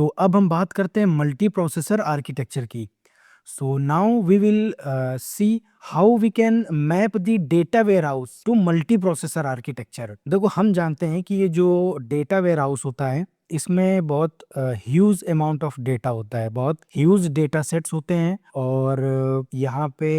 तो अब हम बात करते हैं मल्टी प्रोसेसर आर्किटेक्चर की। So now we will see how we can map the data warehouse to multiprocessor architecture. देखो, हम जानते हैं कि ये जो डेटा वेयर हाउस होता है इसमें बहुत ह्यूज अमाउंट ऑफ डेटा होता है, बहुत ह्यूज डेटा सेट्स होते हैं और यहाँ पे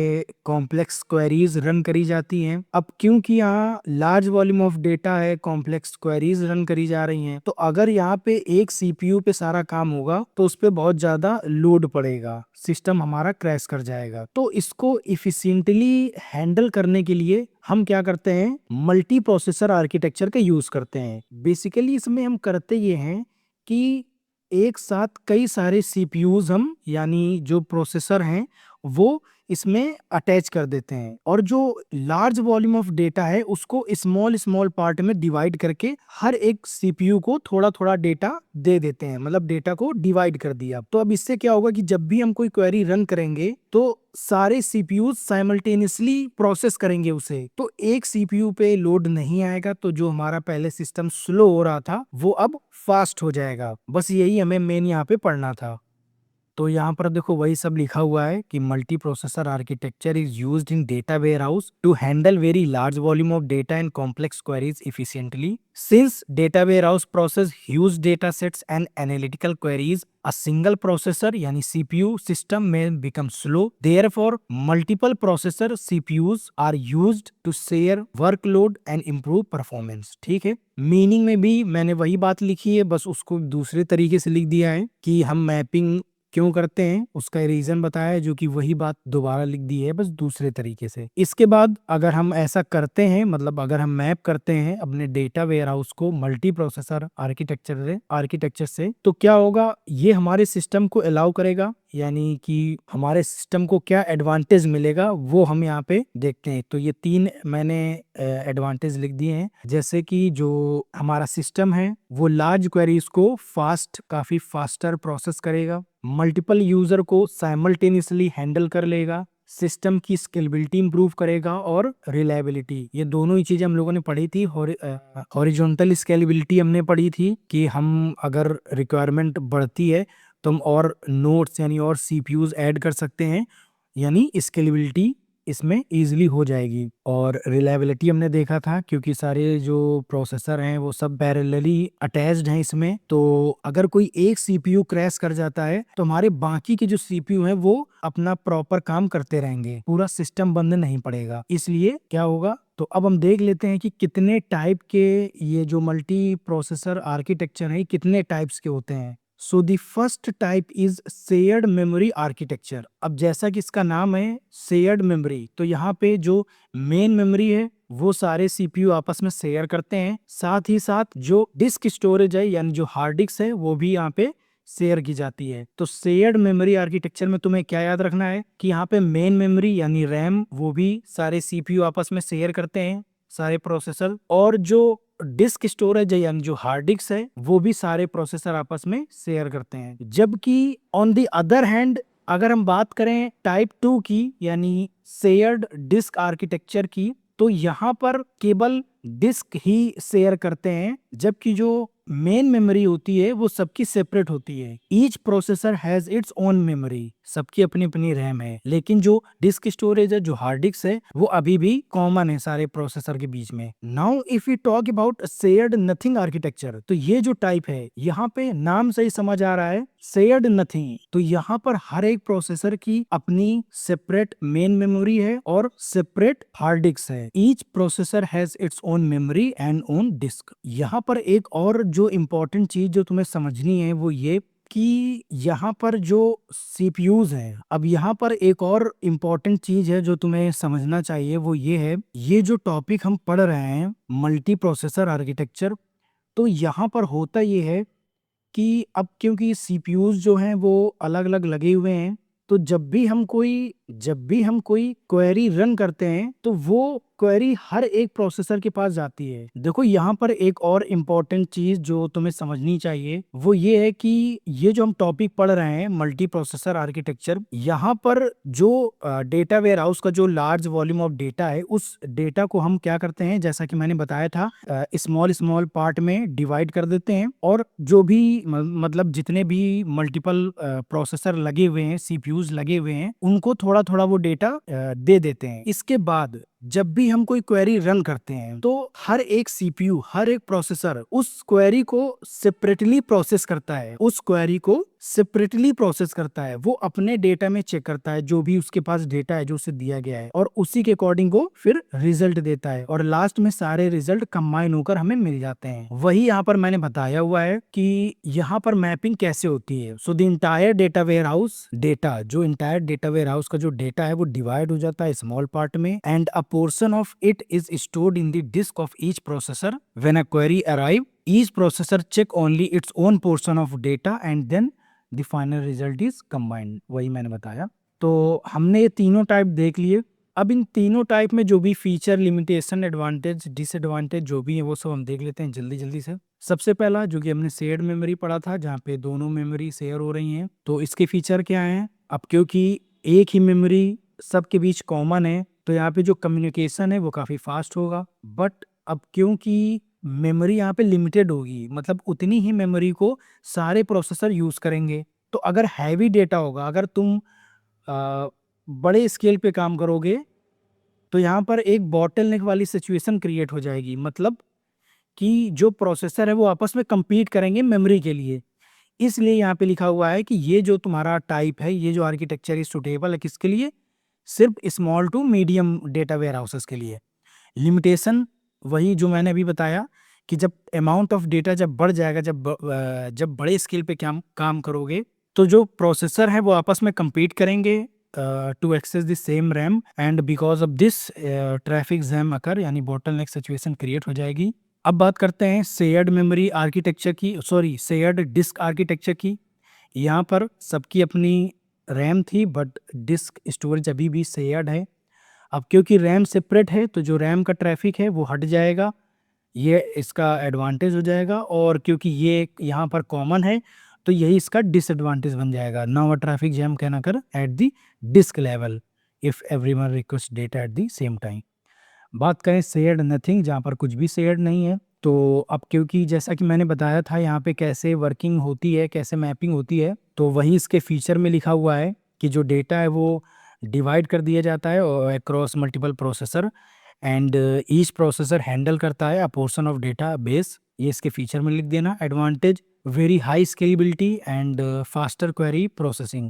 कॉम्प्लेक्स क्वेरीज रन करी जाती हैं। अब क्योंकि यहाँ लार्ज वॉल्यूम ऑफ डेटा है, कॉम्प्लेक्स क्वेरीज रन करी जा रही हैं, तो अगर यहाँ पे एक सीपीयू पे सारा काम होगा तो उस पे बहुत ज्यादा लोड पड़ेगा, सिस्टम हमारा क्रैश कर जाएगा। तो इसको इफिशिएंटली हैंडल करने के लिए हम क्या करते हैं, मल्टी प्रोसेसर आर्किटेक्चर का यूज करते हैं। बेसिकली इसमें हम करते ये हैं कि एक साथ कई सारे सीपीयूज हम, यानी जो प्रोसेसर हैं, वो इसमें अटैच कर देते हैं और जो लार्ज वॉल्यूम ऑफ डेटा है उसको स्मॉल स्मॉल पार्ट में डिवाइड करके हर एक सीपीयू को थोड़ा थोड़ा डेटा दे देते हैं, मतलब डेटा को डिवाइड कर दिया। तो अब इससे क्या होगा कि जब भी हम कोई क्वेरी रन करेंगे तो सारे सीपीयू साइमल्टेनियसली प्रोसेस करेंगे उसे, तो एक सीपीयू पे लोड नहीं आएगा, तो जो हमारा पहले सिस्टम स्लो हो रहा था वो अब फास्ट हो जाएगा। बस यही हमें मेन यहाँ पे पढ़ना था। तो यहाँ पर देखो वही सब लिखा हुआ है कि multiprocessor architecture is used in data warehouse to handle very large volume of data and complex queries efficiently. Since data warehouse process huge data sets and analytical queries, a single processor यानी CPU system may become slow. Therefore, multiple processor CPUs are used to share workload and improve performance. ठीक है, meaning में भी मैंने वही बात लिखी है, बस उसको दूसरे तरीके से लिख दिया है कि हम मैपिंग क्यों करते हैं उसका रीजन बताया है, जो कि वही बात दोबारा लिख दी है बस दूसरे तरीके से। इसके बाद अगर हम ऐसा करते हैं, मतलब अगर हम मैप करते हैं अपने डेटा वेयर हाउस को मल्टी प्रोसेसर आर्किटेक्चर से, तो क्या होगा, ये हमारे सिस्टम को अलाउ करेगा, यानी कि हमारे सिस्टम को क्या एडवांटेज मिलेगा वो हम यहाँ पे देखते हैं। तो ये 3 मैंने एडवांटेज लिख दिए हैं, जैसे कि जो हमारा सिस्टम है वो लार्ज क्वेरीज को काफी फास्टर प्रोसेस करेगा, मल्टीपल यूजर को साइमल्टेनियसली हैंडल कर लेगा, सिस्टम की स्केलेबिलिटी इंप्रूव करेगा और रिलायबिलिटी। ये दोनों ही चीजें हम लोगों ने पढ़ी थी। हॉरिजॉन्टल स्केलेबिलिटी हमने पढ़ी थी कि हम अगर रिक्वायरमेंट बढ़ती है तो हम और नोड्स यानी और सीपीयूज ऐड कर सकते हैं, यानी स्केलेबिलिटी इसमें इजीली हो जाएगी। और रिलायबिलिटी हमने देखा था क्योंकि सारे जो प्रोसेसर हैं वो सब पैरेलली अटैच्ड हैं इसमें, तो अगर कोई एक सीपीयू क्रैश कर जाता है तो हमारे बाकी के जो सीपीयू हैं वो अपना प्रॉपर काम करते रहेंगे, पूरा सिस्टम बंद नहीं पड़ेगा। इसलिए क्या होगा, तो अब हम देख लेते हैं कि कितने टाइप के ये जो मल्टी प्रोसेसर आर्किटेक्चर है कितने टाइप्स के होते हैं। So the first type is shared memory architecture. अब जैसा कि इसका नाम है शेयर्ड मेमोरी, तो यहाँ पे जो मेन मेमोरी है वो सारे सीपीयू आपस में शेयर करते हैं, साथ ही साथ जो डिस्क स्टोरेज है यानी जो हार्ड डिस्क है वो भी यहाँ पे शेयर की जाती है। तो शेयर्ड मेमोरी आर्किटेक्चर में तुम्हें क्या याद रखना है कि यहाँ पे मेन मेमोरी यानी रैम वो भी सारे सीपीयू आपस में शेयर करते हैं, सारे प्रोसेसर, और जो डिस्क स्टोरेज है यानी जो हार्ड डिस्क है वो भी सारे प्रोसेसर आपस में शेयर करते हैं। जबकि ऑन द अदर हैंड अगर हम बात करें टाइप 2 की यानी शेयर्ड डिस्क आर्किटेक्चर की, तो यहाँ पर केवल डिस्क ही शेयर करते हैं, जबकि जो मेन मेमोरी होती है वो सबकी सेपरेट होती है। Each processor has its own memory, सबकी अपनी अपनी रैम है, लेकिन जो डिस्क स्टोरेज है जो हार्ड डिस्क है वो अभी भी कॉमन है सारे प्रोसेसर के बीच में। Now if you talk about shared nothing architecture, तो ये जो टाइप है यहाँ पे नाम से ही समझ आ रहा है शेयर्ड नथिंग, तो यहाँ पर हर एक प्रोसेसर की अपनी सेपरेट मेन मेमोरी है और सेपरेट हार्ड डिस्क है। Each processor has its own memory and own disk. यहाँ पर एक और जो इम्पोर्टेंट चीज जो तुम्हें समझनी है वो ये कि यहाँ पर जो सीपीयूज हैं, अब यहाँ पर एक और इम्पोर्टेंट चीज है जो तुम्हें समझना चाहिए, वो ये है, ये जो टॉपिक हम पढ़ रहे हैं मल्टी प्रोसेसर आर्किटेक्चर, तो यहाँ पर होता ये है कि अब क्योंकि सीपीयूज जो हैं वो अलग अलग लगे हुए हैं, तो जब भी हम कोई जब भी हम कोई क्वेरी रन करते हैं तो वो क्वेरी हर एक प्रोसेसर के पास जाती है। देखो यहाँ पर एक और इम्पोर्टेंट चीज जो तुम्हें समझनी चाहिए वो ये है कि ये जो हम टॉपिक पढ़ रहे हैं मल्टी प्रोसेसर आर्किटेक्चर, यहाँ पर जो डेटा वेयर हाउस का जो लार्ज वॉल्यूम ऑफ डेटा है उस डेटा को हम क्या करते हैं, जैसा कि मैंने बताया था, स्मॉल स्मॉल पार्ट में डिवाइड कर देते हैं और जो भी मतलब जितने भी मल्टीपल प्रोसेसर लगे हुए हैं, सीपीयूज लगे हुए हैं, उनको थोड़ा थोड़ा वो डेटा दे देते हैं। इसके बाद जब भी हम कोई क्वेरी रन करते हैं तो हर एक सीपीयू, हर एक प्रोसेसर उस क्वेरी को सेपरेटली प्रोसेस करता है, उस क्वेरी को सेपरेटली प्रोसेस करता है। वो अपने डेटा में चेक करता है जो भी उसके पास डेटा है जो उसे दिया गया है और उसी के अकॉर्डिंग वो फिर रिजल्ट देता है और लास्ट में सारे रिजल्ट कंबाइन होकर हमें मिल जाते हैं। वही यहाँ पर मैंने बताया हुआ है कि यहाँ पर मैपिंग कैसे होती है। So the entire data warehouse data, जो इंटायर डेटा वेयर हाउस का जो डेटा है वो डिवाइड हो जाता है स्मॉल पार्ट में and a portion of it is stored in the disk of each processor. When a query arrive, each processor check only its own portion of data and then the final result is combined. वही मैंने बताया। तो हमने ये तीनों type देख लिए। अब इन तीनों टाइप में जो भी फीचर, लिमिटेशन, एडवांटेज, डिसएडवांटेज जो भी है वो सब हम देख लेते हैं जल्दी जल्दी से। सबसे पहला जो कि हमने शेयर्ड मेमोरी पढ़ा था, जहाँ पे दोनों मेमोरी शेयर हो रही हैं, तो इसके फीचर क्या हैं। अब क्योंकि एक ही मेमोरी सबके बीच कॉमन है तो यहाँ पे जो कम्युनिकेशन है वो काफ़ी फास्ट होगा। बट अब क्योंकि मेमोरी यहाँ पे लिमिटेड होगी, मतलब उतनी ही मेमोरी को सारे प्रोसेसर यूज़ करेंगे, तो अगर हैवी डेटा होगा, अगर तुम बड़े स्केल पे काम करोगे तो यहाँ पर एक बॉटलनेक वाली सिचुएशन क्रिएट हो जाएगी। मतलब कि जो प्रोसेसर है वो आपस में compete करेंगे मेमोरी के लिए। इसलिए यहाँ पे लिखा हुआ है कि ये जो तुम्हारा टाइप है, ये जो आर्किटेक्चर इज सुटेबल है किसके लिए, सिर्फ small to medium data warehouses के लिए। लिमिटेशन वही जो मैंने अभी बताया कि जब अमाउंट ऑफ डेटा जब बढ़ जाएगा, जब बड़े स्केल पे काम करोगे तो जो प्रोसेसर है वो आपस में compete करेंगे to access the same RAM and because of this traffic jam occur, यानी बॉटलनेक सिचुएशन क्रिएट हो जाएगी। अब बात करते हैं शेयर्ड मेमोरी आर्किटेक्चर की, सॉरी शेयर्ड डिस्क आर्किटेक्चर की। यहाँ पर सबकी अपनी रैम थी बट डिस्क स्टोरेज अभी भी शेयर्ड है। अब क्योंकि रैम सेपरेट है तो जो रैम का ट्रैफिक है वो हट जाएगा, ये इसका एडवांटेज हो जाएगा। और क्योंकि ये यहाँ पर कॉमन है तो यही इसका डिसएडवांटेज बन जाएगा। Now a traffic jam can occur at the disk level if everyone request data at the same time. बात करें शेयर्ड नथिंग, जहाँ पर कुछ भी शेयर्ड नहीं है, तो अब क्योंकि जैसा कि मैंने बताया था यहाँ पे कैसे वर्किंग होती है, कैसे मैपिंग होती है, तो वही इसके फीचर में लिखा हुआ है कि जो डेटा है वो डिवाइड कर दिया जाता है across multiple processor and each processor handle करता है अ पोर्शन ऑफ डेटा बेस। ये इसके फीचर में लिख देना। Advantage, very high scalability and faster query processing.